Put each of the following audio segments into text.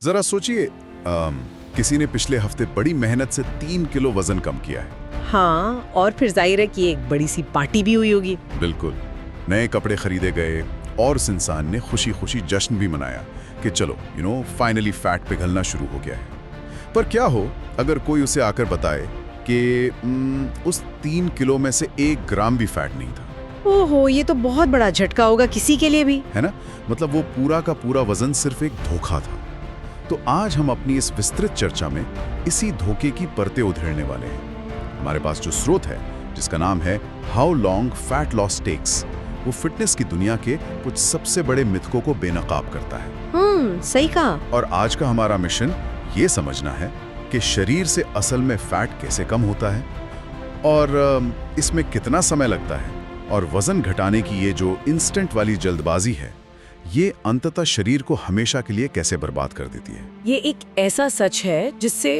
जरा सोचिए, किसी ने पिछले हफ्ते बड़ी मेहनत से 3 किलो वजन कम किया है। हाँ, और फिर जाहिर है कि एक बड़ी सी पार्टी भी हुई होगी। बिल्कुल, नए कपड़े खरीदे गए और उस इंसान ने खुशी खुशी जश्न भी मनाया कि चलो फाइनली फैट पिघलना शुरू हो गया है। पर क्या हो अगर कोई उसे आकर बताए कि उस 3 किलो में से 1 ग्राम भी फैट नहीं था। ओहो, ये तो बहुत बड़ा झटका होगा किसी के लिए भी, है ना? मतलब वो पूरा का पूरा वजन सिर्फ एक धोखा था। तो आज हम अपनी इस विस्तृत चर्चा में इसी धोखे की परतें उधेड़ने वाले हैं। हमारे पास जो स्रोत है, जिसका नाम है how long fat loss takes, वो फिटनेस की दुनिया के कुछ सबसे बड़े मिथकों को बेनकाब करता है। सही कहा। और आज का हमारा मिशन ये समझना है कि शरीर से असल में फैट कैसे कम होता है और इसमें कितना समय लगता है, और वजन घटाने की ये जो इंस्टेंट वाली जल्दबाजी है, ये अंततः शरीर को हमेशा के लिए कैसे बर्बाद कर देती है। ये एक ऐसा सच है जिससे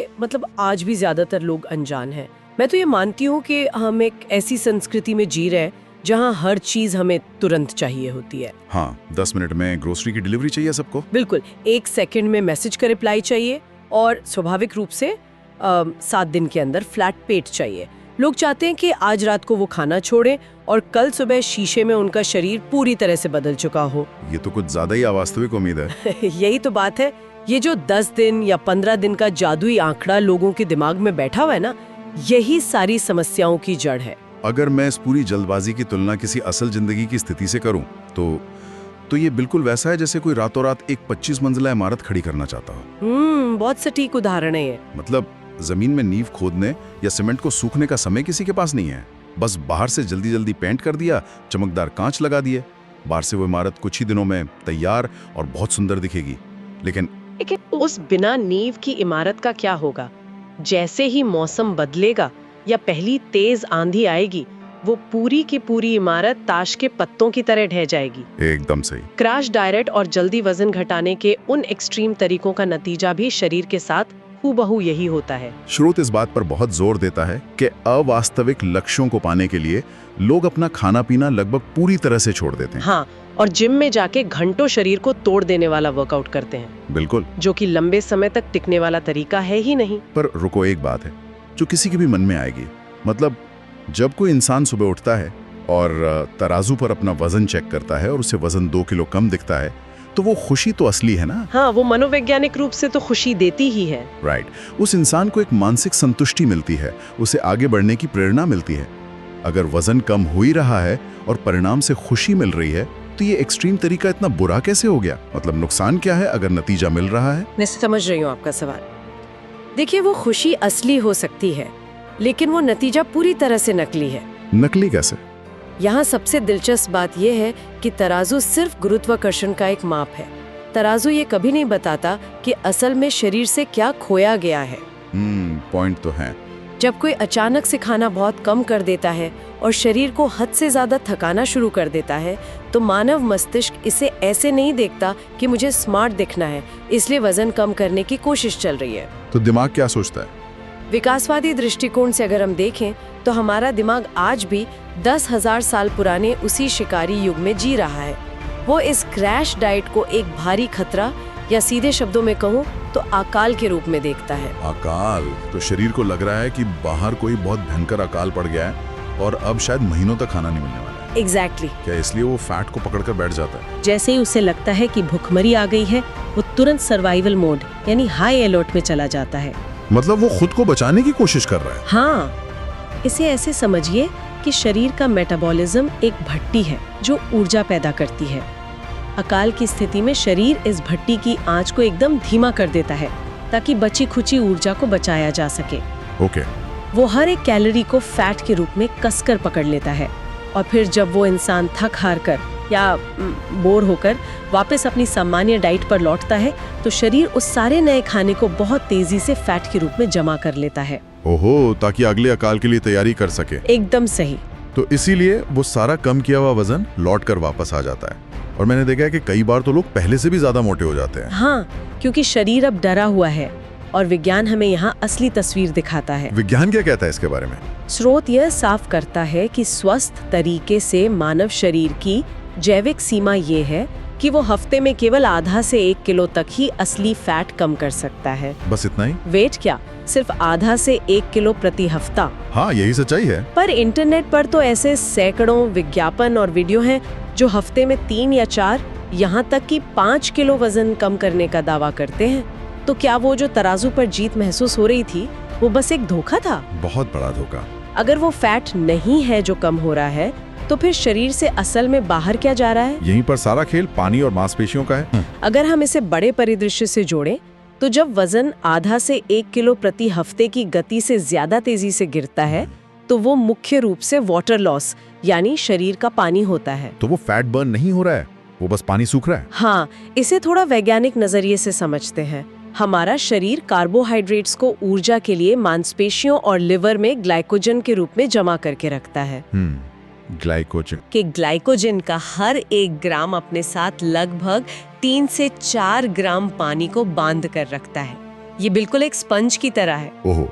आज भी ज्यादातर लोग अनजान हैं। मैं तो ये मानती हूँ कि हम एक ऐसी संस्कृति में जी रहे हैं जहाँ हर चीज हमें तुरंत चाहिए होती है। हाँ, 10 मिनट में ग्रोसरी की डिलीवरी चाहिए सबको। बिल्कुल, 1 सेकंड में मैसेज का रिप्लाई चाहिए और स्वाभाविक रूप से 7 दिन के अंदर फ्लैट पेट चाहिए। लोग चाहते हैं कि आज रात को वो खाना छोड़ें और कल सुबह शीशे में उनका शरीर पूरी तरह से बदल चुका हो। ये तो कुछ ज्यादा ही अवास्तविक उम्मीद है। यही तो बात है। ये जो 10 दिन या 15 दिन का जादुई आंकड़ा लोगों के दिमाग में बैठा हुआ है ना, यही सारी समस्याओं की जड़ है। अगर मैं इस पूरी जल्दबाजी की तुलना किसी असल जिंदगी की स्थिति से करूं तो ये बिल्कुल वैसा है जैसे कोई रातों रात एक 25 मंजिला इमारत खड़ी करना चाहता हो। बहुत सटीक उदाहरण है ये। मतलब जमीन में नींव खोदने या सीमेंट को सूखने का समय किसी के पास नहीं है। बस बाहर से जल्दी जल्दी पेंट कर दिया, चमकदार कांच लगा दिए, बाहर से वो इमारत कुछ ही दिनों में तैयार और बहुत सुंदर दिखेगी। लेकिन उस बिना नींव की इमारत का क्या होगा? जैसे ही मौसम बदलेगा या पहली तेज आंधी आएगी, वो पूरी की पूरी इमारत ताश के पत्तों की तरह ढह जाएगी। एकदम सही। क्रैश डाइट और जल्दी वजन घटाने के उन एक्सट्रीम तरीकों का नतीजा भी शरीर के साथ हूबहू यही होता है। स्रोत इस बात पर बहुत जोर देता है कि अवास्तविक लक्ष्यों को पाने के लिए लोग अपना खाना पीना लगभग पूरी तरह से छोड़ देते हैं। हाँ, और जिम में जाके घंटों शरीर को तोड़ देने वाला वर्कआउट करते हैं। बिल्कुल, जो कि लंबे समय तक टिकने वाला तरीका है ही नहीं। पर रुको, एक बात है जो किसी के भी मन में आएगी। मतलब जब कोई इंसान सुबह उठता है और तराजू पर अपना वजन चेक करता है और उसे वजन 2 किलो कम दिखता है, तो वो खुशी तो असली है ना? हाँ, वो मनोवैज्ञानिक रूप से तो खुशी देती ही है। राइट। उस इंसान को एक मानसिक संतुष्टि मिलती है, उसे आगे बढ़ने की प्रेरणा मिलती है। अगर वजन कम हो ही रहा है और परिणाम से खुशी मिल रही है, तो ये एक्सट्रीम तरीका इतना बुरा कैसे हो गया? मतलब नुकसान क्या है अगर नतीजा मिल रहा है? मैं समझ रही हूँ आपका सवाल। देखिए, वो खुशी असली हो सकती है, लेकिन वो नतीजा पूरी तरह से नकली है। नकली कैसे? यहाँ सबसे दिलचस्प बात यह है कि तराजू सिर्फ गुरुत्वाकर्षण का एक माप है। तराजू ये कभी नहीं बताता कि असल में शरीर से क्या खोया गया है। पॉइंट तो है। जब कोई अचानक से खाना बहुत कम कर देता है और शरीर को हद से ज्यादा थकाना शुरू कर देता है, तो मानव मस्तिष्क इसे ऐसे नहीं देखता कि मुझे स्मार्ट दिखना है, इसलिए वजन कम करने की कोशिश चल रही है। तो दिमाग क्या सोचता है? विकासवादी दृष्टिकोण से अगर हम देखें तो हमारा दिमाग आज भी 10,000 साल पुराने उसी शिकारी युग में जी रहा है। वो इस क्रैश डाइट को एक भारी खतरा, या सीधे शब्दों में कहूँ तो अकाल के रूप में देखता है। अकाल? तो शरीर को लग रहा है कि बाहर कोई बहुत भयंकर अकाल पड़ गया है और अब शायद महीनों तक खाना नहीं मिलने वाला है। एग्जैक्टली। क्या इसलिए वो फैट को पकड़कर बैठ जाता है? जैसे ही उसे लगता है कि भुखमरी आ गई है, वो तुरंत सर्वाइवल मोड यानी हाई अलर्ट में चला जाता है। मतलब वो खुद को बचाने की कोशिश कर रहा है। हाँ, इसे ऐसे समझिए कि शरीर का मेटाबॉलिज्म एक भट्टी है जो ऊर्जा पैदा करती है। अकाल की स्थिति में शरीर इस भट्टी की आंच को एकदम धीमा कर देता है ताकि बची खुची ऊर्जा को बचाया जा सके। ओके। वो हर एक कैलोरी को फैट के रूप में कसकर पकड़ लेता है, और फिर जब वो इंसान थक हार कर या बोर होकर वापस अपनी सामान्य डाइट पर लौटता है, तो शरीर उस सारे नए खाने को बहुत तेजी से फैट के रूप में जमा कर लेता है। ओहो, ताकि अगले अकाल के लिए तैयारी कर सके। एकदम सही। तो इसीलिए वो सारा कम किया हुआ वजन लौट कर वापस आ जाता है। और मैंने देखा है कि कई बार तो लोग पहले से भी ज्यादा मोटे हो जाते हैं। हाँ, क्योंकि शरीर अब डरा हुआ है और विज्ञान हमें यहाँ असली तस्वीर दिखाता है। विज्ञान क्या कहता है इसके बारे में? स्रोत यह साफ करता है कि स्वस्थ तरीके से मानव शरीर की जैविक सीमा ये है कि वो हफ्ते में केवल आधा से 1 किलो तक ही असली फैट कम कर सकता है। बस इतना ही? वेट क्या, सिर्फ आधा से 1 किलो प्रति हफ्ता। हाँ, यही सच्चाई है। पर इंटरनेट पर तो ऐसे सैकड़ों विज्ञापन और वीडियो हैं जो हफ्ते में 3 या 4, यहाँ तक कि 5 किलो वजन कम करने का दावा करते हैं। तो क्या वो जो तराजू पर जीत महसूस हो रही थी, वो बस एक धोखा था? बहुत बड़ा धोखा। अगर वो फैट नहीं है जो कम हो रहा है, तो फिर शरीर से असल में बाहर क्या जा रहा है? यहीं पर सारा खेल पानी और मांसपेशियों का है। अगर हम इसे बड़े परिदृश्य से जोड़ें, तो जब वजन आधा से 1 किलो प्रति हफ्ते की गति से ज्यादा तेजी से गिरता है, तो वो मुख्य रूप से वाटर लॉस यानी शरीर का पानी होता है। तो वो फैट बर्न नहीं हो रहा है, वो बस पानी सूख रहा है। हाँ, इसे थोड़ा वैज्ञानिक नजरिए से समझते हैं। हमारा शरीर कार्बोहाइड्रेट्स को ऊर्जा के लिए मांसपेशियों और लिवर में ग्लाइकोजन के रूप में जमा करके रखता है। ग्लाइकोजन कि ग्लाइकोजन का हर 1 ग्राम अपने साथ लगभग 3 से 4 ग्राम पानी को बांध कर रखता है। ये बिल्कुल एक स्पंज की तरह है। ओहो,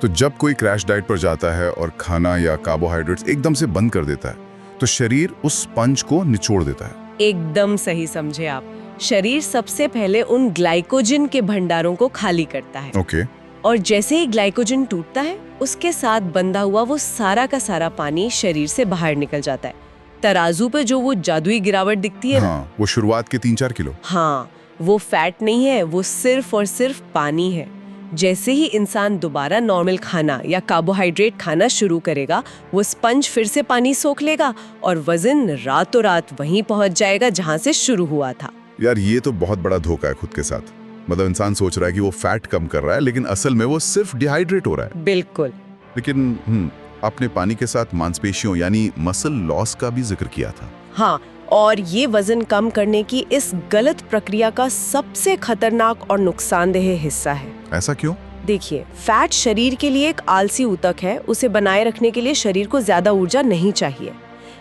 तो जब कोई क्रैश डाइट पर जाता है और खाना या कार्बोहाइड्रेट्स एकदम से बंद कर देता है, तो शरीर उस स्पंज को निचोड़ देता है। एकदम सही समझे आप। शरीर सबसे पहले उन ग्लाइकोजन के भंडारों को खाली करता है। ओके। और जैसे ही ग्लाइकोजन टूटता है, उसके साथ बंधा हुआ वो सारा का सारा पानी शरीर से बाहर निकल जाता है। तराजू पे जो वो जादुई गिरावट दिखती है, हाँ, वो शुरुआत के 3-4 किलो। हाँ, वो फैट नहीं है, वो सिर्फ और सिर्फ पानी है। जैसे ही इंसान दोबारा नॉर्मल खाना या कार्बोहाइड्रेट खाना शुरू करेगा, वो स्पंज फिर से पानी सोख लेगा और वजन रातों रात वहीं पहुंच जाएगा जहां से शुरू हुआ था। यार, ये तो बहुत बड़ा धोखा है खुद के साथ। मतलब इंसान सोच रहा है कि वो फैट कम कर रहा है, लेकिन असल में वो सिर्फ डिहाइड्रेट हो रहा है। बिल्कुल। लेकिन आपने पानी के साथ मांसपेशियों यानी मसल लॉस का भी जिक्र किया था। हाँ, और ये वजन कम करने की इस गलत प्रक्रिया का सबसे खतरनाक और नुकसानदेह हिस्सा है। ऐसा क्यों? देखिए, फैट शरीर के लिए एक आलसी ऊतक है। उसे बनाए रखने के लिए शरीर को ज्यादा ऊर्जा नहीं चाहिए।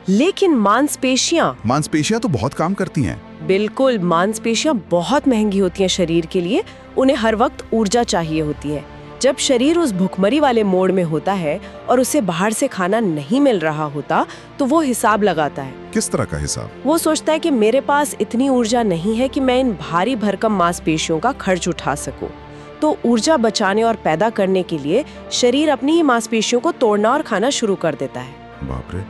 लेकिन मांसपेशियां तो बहुत काम करती हैं। बिल्कुल, मांसपेशियां बहुत महंगी होती हैं शरीर के लिए। उन्हें हर वक्त ऊर्जा चाहिए होती है। जब शरीर उस भुखमरी वाले मोड में होता है और उसे बाहर से खाना नहीं मिल रहा होता, तो वो हिसाब लगाता है। किस तरह का हिसाब? वो सोचता है कि मेरे पास इतनी ऊर्जा नहीं है कि मैं इन भारी भरकम मांसपेशियों का खर्च उठा सकूं। तो ऊर्जा बचाने और पैदा करने के लिए शरीर अपनी ही मांसपेशियों को तोड़ना और खाना शुरू कर देता है। बाप रे,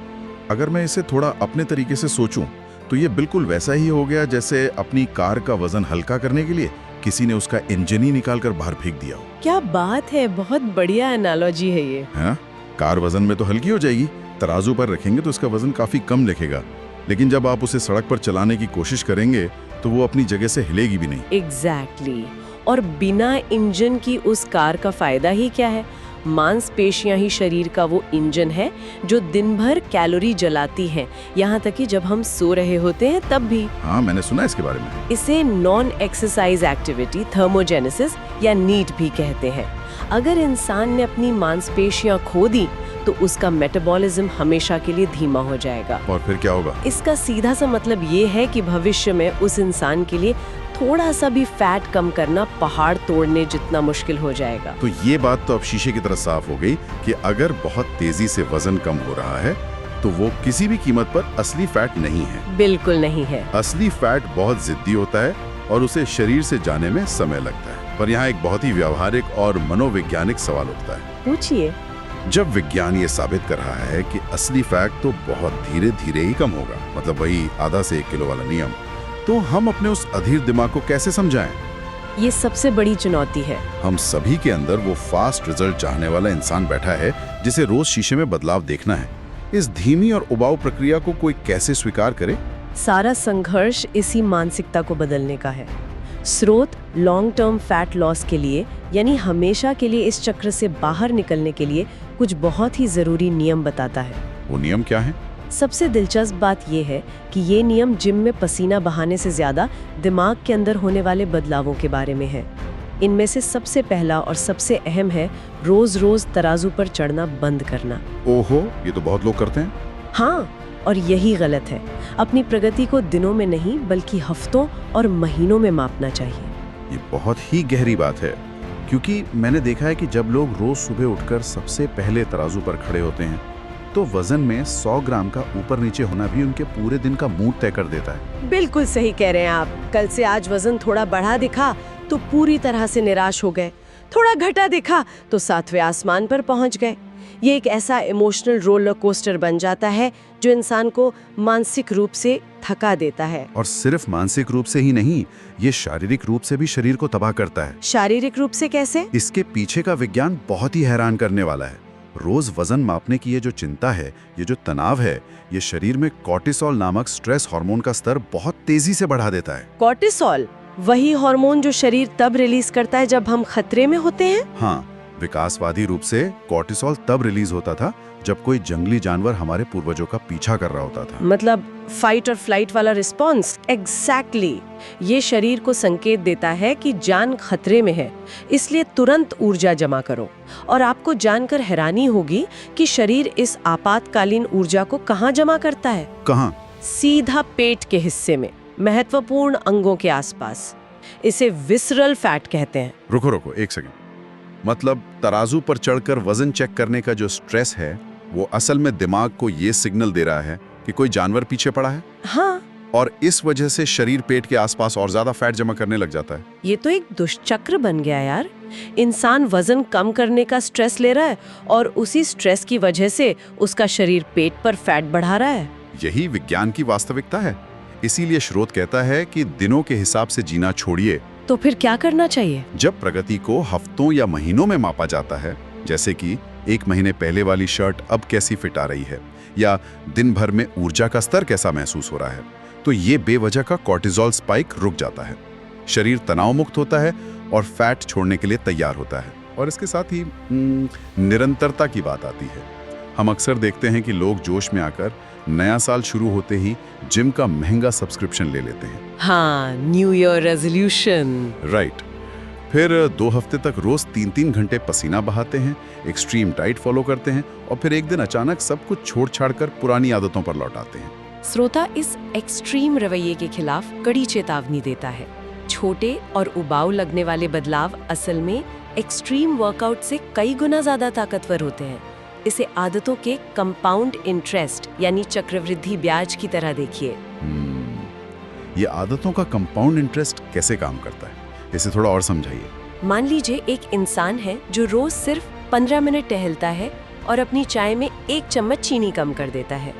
अगर मैं इसे थोड़ा अपने तरीके से सोचूं, तो ये बिल्कुल वैसा ही हो गया जैसे अपनी कार का वजन हल्का करने के लिए किसी ने उसका इंजन ही निकालकर बाहर फेंक दिया हो। क्या बात है, बहुत बढ़िया एनालॉजी है ये। हाँ, कार वजन में तो हल्की हो जाएगी, तराजू पर रखेंगे तो इसका वजन काफी कम लिखेगा, लेकिन जब आप उसे सड़क पर चलाने की कोशिश करेंगे तो वो अपनी जगह से हिलेगी भी नहीं। एग्जैक्टली। और बिना इंजन की उस कार का फायदा ही क्या है? मांसपेशियां ही शरीर का वो इंजन है जो दिन भर कैलोरी जलाती हैं, यहाँ तक कि जब हम सो रहे होते हैं तब भी। हाँ, मैंने सुना इसके बारे में। इसे नॉन एक्सरसाइज एक्टिविटी थर्मोजेनेसिस या नीट भी कहते हैं। अगर इंसान ने अपनी मांसपेशियां खो दी, तो उसका मेटाबॉलिज्म हमेशा के लिए धीमा हो जाएगा। और फिर क्या होगा? इसका सीधा सा मतलब ये है कि भविष्य में उस इंसान के लिए थोड़ा सा भी फैट कम करना पहाड़ तोड़ने जितना मुश्किल हो जाएगा। तो ये बात तो अब शीशे की तरह साफ हो गई कि अगर बहुत तेजी से वजन कम हो रहा है, तो वो किसी भी कीमत पर असली फैट नहीं है। बिल्कुल नहीं है। असली फैट बहुत जिद्दी होता है और उसे शरीर से जाने में समय लगता है। पर यहाँ एक बहुत ही व्यावहारिक और मनोवैज्ञानिक सवाल उठता है। पूछिए। जब विज्ञान ये साबित कर रहा है कि असली फैट तो बहुत धीरे धीरे ही कम होगा, मतलब वही आधा से 1 किलो वाला नियम, तो हम अपने उस अधीर दिमाग को कैसे समझाएं? ये सबसे बड़ी चुनौती है। हम सभी के अंदर वो फास्ट रिजल्ट चाहने वाला इंसान बैठा है जिसे रोज शीशे में बदलाव देखना है। इस धीमी और उबाऊ प्रक्रिया को कोई कैसे स्वीकार करे? सारा संघर्ष इसी मानसिकता को बदलने का है। स्रोत लॉन्ग टर्म फैट लॉस के लिए, यानी हमेशा के लिए इस चक्र से बाहर निकलने के लिए कुछ बहुत ही जरूरी नियम बताता है। वो नियम क्या है? सबसे दिलचस्प बात यह है कि ये नियम जिम में पसीना बहाने से ज्यादा दिमाग के अंदर होने वाले बदलावों के बारे में है। इनमें से सबसे पहला और सबसे अहम है रोज रोज तराजू पर चढ़ना बंद करना। ओहो, ये तो बहुत लोग करते हैं। हाँ, और यही गलत है। अपनी प्रगति को दिनों में नहीं बल्कि हफ्तों और महीनों में मापना चाहिए। ये बहुत ही गहरी बात है, क्योंकि मैंने देखा है कि जब लोग रोज सुबह उठकर सबसे पहले तराजू पर खड़े होते हैं, तो तो वजन में 100 ग्राम का ऊपर नीचे होना भी उनके पूरे दिन का मूड तय कर देता है। बिल्कुल सही कह रहे हैं आप। कल से आज वजन थोड़ा बढ़ा दिखा तो पूरी तरह से निराश हो गए, थोड़ा घटा दिखा तो 7वें आसमान पर पहुंच गए। ये एक ऐसा इमोशनल रोलर कोस्टर बन जाता है जो इंसान को मानसिक रूप से थका देता है। और सिर्फ मानसिक रूप से ही नहीं, ये शारीरिक रूप से भी शरीर को तबाह करता है। शारीरिक रूप से कैसे? इसके पीछे का विज्ञान बहुत ही हैरान करने वाला है। रोज वजन मापने की ये जो चिंता है, ये जो तनाव है, ये शरीर में कॉर्टिसोल नामक स्ट्रेस हार्मोन का स्तर बहुत तेजी से बढ़ा देता है। कॉर्टिसोल, वही हार्मोन जो शरीर तब रिलीज करता है जब हम खतरे में होते हैं? हाँ, विकासवादी रूप से कॉर्टिसोल तब रिलीज होता था जब कोई जंगली जानवर हमारे पूर्वजों का पीछा कर रहा होता था। मतलब फाइट और फ्लाइट वाला रिस्पॉन्स। एग्जैक्टली। ये शरीर को संकेत देता है कि जान खतरे में है, इसलिए तुरंत ऊर्जा जमा करो। और आपको जानकर हैरानी होगी कि शरीर इस आपातकालीन ऊर्जा को कहाँ जमा करता है? कहाँ? सीधा पेट के हिस्से में, महत्वपूर्ण अंगों के आसपास। इसे विसरल फैट कहते हैं। रुको एक सेकंड। मतलब तराजू पर चढ़कर वजन चेक करने का जो स्ट्रेस है, वो असल में दिमाग को ये सिग्नल दे रहा है कि कोई जानवर पीछे पड़ा है। हाँ। और इस वजह से शरीर पेट के आसपास और ज्यादा फैट जमा करने लग जाता है। ये तो एक दुष्चक्र बन गया यार। इंसान वजन कम करने का स्ट्रेस ले रहा है और उसी स्ट्रेस की वजह से उसका शरीर पेट पर फैट बढ़ा रहा है। यही विज्ञान की वास्तविकता है। इसीलिए स्रोत कहता है कि दिनों के हिसाब से जीना छोड़िए। तो फिर क्या करना चाहिए? जब प्रगति को हफ्तों या महीनों में मापा जाता है, जैसे कि 1 महीने पहले वाली शर्ट अब कैसी फिट आ रही है, या दिन भर में ऊर्जा का स्तर कैसा महसूस हो रहा है, तो ये बेवजह का कॉर्टिसोल स्पाइक रुक जाता है। शरीर तनाव मुक्त होता है और फैट छोड़ने के लिए तैयार होता है। और इसके साथ ही निरंतरता की बात आती है। हम अक्सर देखते हैं कि लोग जोश में आकर नया साल शुरू होते ही जिम का महंगा सब्सक्रिप्शन ले लेते हैं। हाँ, न्यू ईयर रेजोल्यूशन। राइट। फिर 2 हफ्ते तक रोज 3-3 घंटे पसीना बहाते हैं, एक्सट्रीम डाइट फॉलो करते हैं और फिर एक दिन अचानक सब कुछ छोड़ छाड़ कर पुरानी आदतों पर लौट आते हैं। श्रोता इस एक्सट्रीम रवैये के खिलाफ कड़ी चेतावनी देता है। छोटे और उबाऊ लगने वाले बदलाव असल में एक्सट्रीम वर्कआउट से कई गुना ज्यादा ताकतवर होते हैं। इसे आदतों के कंपाउंड इंटरेस्ट यानी चक्रवृद्धि ब्याज की तरह देखिए। ये आदतों का कंपाउंड इंटरेस्ट कैसे काम करता है, इसे थोड़ा और समझाइए। मान लीजिए एक इंसान है जो रोज सिर्फ 15 मिनट टहलता है और अपनी चाय में 1 चम्मच चीनी कम कर देता है।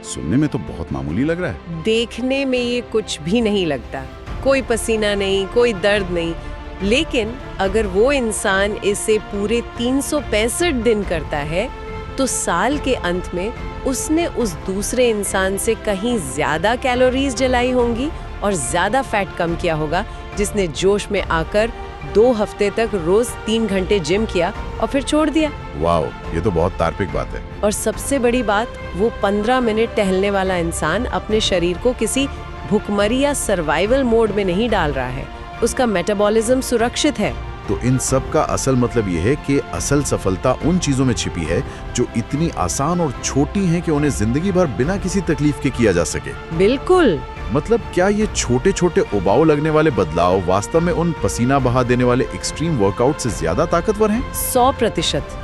सुनने में तो बहुत मामूली लग रहा है। देखने में ये कुछ भी नहीं लगता, कोई पसीना नहीं, कोई दर्द नहीं। लेकिन अगर वो इंसान इसे पूरे 365 दिन करता है तो साल के अंत में उसने उस दूसरे इंसान से कहीं ज्यादा कैलोरीज जलाई होंगी और ज्यादा फैट कम किया होगा, जिसने जोश में आकर 2 हफ्ते तक रोज 3 घंटे जिम किया और फिर छोड़ दिया। वाओ, ये तो बहुत तार्किक बात है। और सबसे बड़ी बात, वो 15 मिनट टहलने वाला इंसान अपने शरीर को किसी भुखमरी या सर्वाइवल मोड में नहीं डाल रहा है। उसका मेटाबॉलिज्म सुरक्षित है। तो इन सब का असल मतलब ये है कि असल सफलता उन चीजों में छिपी है जो इतनी आसान और छोटी हैं कि उन्हें जिंदगी भर बिना किसी तकलीफ के किया जा सके। बिल्कुल। मतलब क्या ये छोटे छोटे उबाऊ लगने वाले बदलाव वास्तव में उन पसीना बहा देने वाले एक्सट्रीम वर्कआउट से ज्यादा ताकतवर हैं? 100%।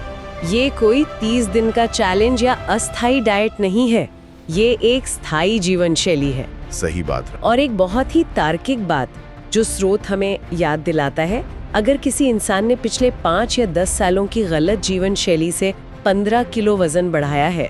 ये कोई 30 दिन का चैलेंज या अस्थायी डाइट नहीं है, ये एक स्थायी जीवन शैली है। सही बात है। और एक बहुत ही तार्किक बात जो स्रोत हमें याद दिलाता है, अगर किसी इंसान ने पिछले 5 या 10 सालों की गलत जीवन शैली से 15 किलो वजन बढ़ाया है,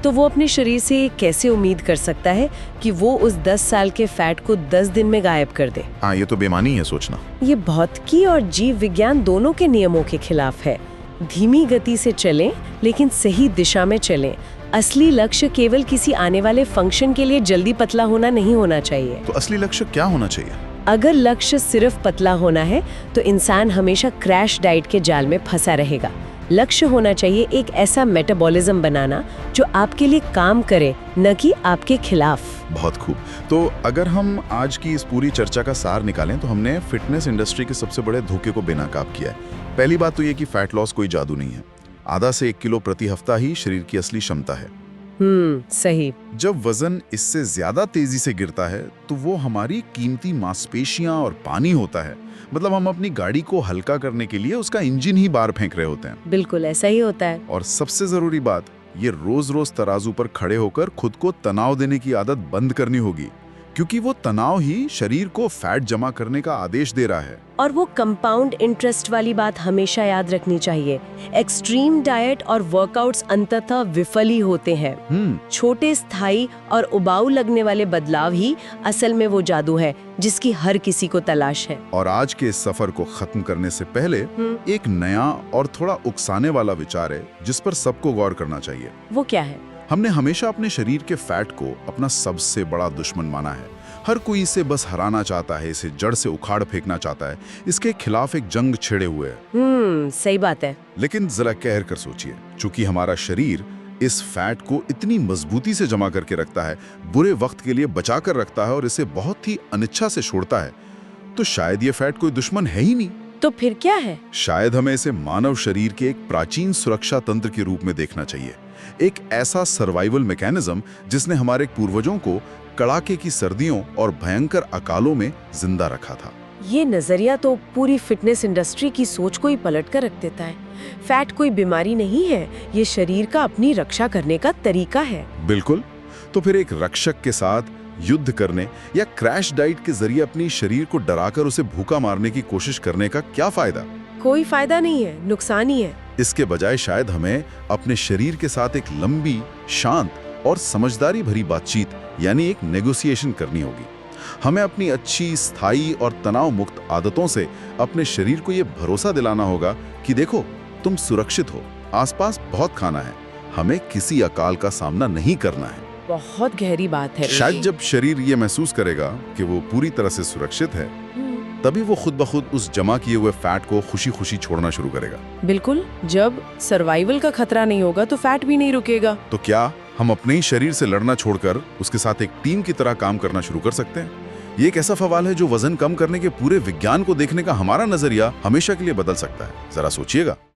तो वो अपने शरीर से ये कैसे उम्मीद कर सकता है कि वो उस 10 साल के फैट को 10 दिन में गायब कर दे? हाँ, ये तो बेमानी है सोचना। ये भौतिकी और जीव विज्ञान दोनों के नियमों के खिलाफ है। धीमी गति से चलें, लेकिन सही दिशा में चलें। असली लक्ष्य केवल किसी आने वाले फंक्शन के लिए जल्दी पतला होना नहीं होना चाहिए। तो असली लक्ष्य क्या होना चाहिए? अगर लक्ष्य सिर्फ पतला होना है तो इंसान हमेशा क्रैश डाइट के जाल में फंसा रहेगा। लक्ष्य होना चाहिए एक ऐसा मेटाबॉलिज्म बनाना जो आपके लिए काम करे, न कि आपके खिलाफ। बहुत खूब। तो अगर हम आज की इस पूरी चर्चा का सार निकालें तो हमने फिटनेस इंडस्ट्री के सबसे बड़े धोखे को बेनकाब किया है। पहली बात तो ये कि फैट लॉस कोई जादू नहीं है। आधा से 1 किलो प्रति हफ्ता ही शरीर की असली क्षमता है। सही। जब वजन इससे ज्यादा तेजी से गिरता है तो वो हमारी कीमती मांसपेशियां और पानी होता है। मतलब हम अपनी गाड़ी को हल्का करने के लिए उसका इंजन ही बाहर फेंक रहे होते हैं। बिल्कुल ऐसा ही होता है। और सबसे जरूरी बात, ये रोज रोज तराजू पर खड़े होकर खुद को तनाव देने की आदत बंद करनी होगी, क्योंकि वो तनाव ही शरीर को फैट जमा करने का आदेश दे रहा है। और वो कंपाउंड इंटरेस्ट वाली बात हमेशा याद रखनी चाहिए। एक्सट्रीम डाइट और वर्कआउट्स अंततः विफल ही होते हैं। छोटे, स्थायी और उबाऊ लगने वाले बदलाव ही असल में वो जादू है जिसकी हर किसी को तलाश है। और आज के इस सफर को खत्म करने से पहले एक नया और थोड़ा उकसाने वाला विचार है जिस पर सबको गौर करना चाहिए। वो क्या है? हमने हमेशा अपने शरीर के फैट को अपना सबसे बड़ा दुश्मन माना है। हर कोई इसे बस हराना चाहता है, इसे जड़ से उखाड़ फेंकना चाहता है, इसके खिलाफ एक जंग छेड़े हुए है। सही बात है। लेकिन जरा कहर कर सोचिए, चूंकि हमारा शरीर इस फैट को इतनी मजबूती से जमा करके रखता है, बुरे वक्त के लिए बचा कर रखता है और इसे बहुत ही अनिच्छा से छोड़ता है, तो शायद ये फैट कोई दुश्मन है ही नहीं। तो फिर क्या है? शायद हमें इसे मानव शरीर के एक प्राचीन सुरक्षा तंत्र के रूप में देखना चाहिए। एक ऐसा सर्वाइवल मैकेनिज्म जिसने हमारे पूर्वजों को कड़ाके की सर्दियों और भयंकर अकालों में जिंदा रखा था। ये नजरिया तो पूरी फिटनेस इंडस्ट्री की सोच को ही पलट कर रख देता है। फैट कोई बीमारी नहीं है, ये शरीर का अपनी रक्षा करने का तरीका है। बिल्कुल। तो फिर एक रक्षक के साथ युद्ध करने या क्रैश डाइट के जरिए अपनी शरीर को डराकर उसे भूखा मारने की कोशिश करने का क्या फायदा? कोई फायदा नहीं है, नुकसान ही है। इसके बजाय शायद हमें अपने शरीर के साथ एक लंबी, शांत और समझदारी भरी बातचीत यानी एक नेगोशिएशन करनी होगी। हमें अपनी अच्छी, स्थायी और तनाव मुक्त आदतों से अपने शरीर को यह भरोसा दिलाना होगा कि देखो, तुम सुरक्षित हो, आसपास बहुत खाना है, हमें किसी अकाल का सामना नहीं करना है। बहुत गहरी बात है। शायद जब शरीर ये महसूस करेगा कि वो पूरी तरह से सुरक्षित है, तभी वो खुद ब खुद उस जमा किए हुए फैट को खुशी खुशी छोड़ना शुरू करेगा। बिल्कुल। जब सर्वाइवल का खतरा नहीं होगा तो फैट भी नहीं रुकेगा। तो क्या हम अपने ही शरीर से लड़ना छोड़कर उसके साथ एक टीम की तरह काम करना शुरू कर सकते हैं? ये एक ऐसा सवाल है जो वजन कम करने के पूरे विज्ञान को देखने का हमारा नजरिया हमेशा के लिए बदल सकता है। जरा सोचिएगा।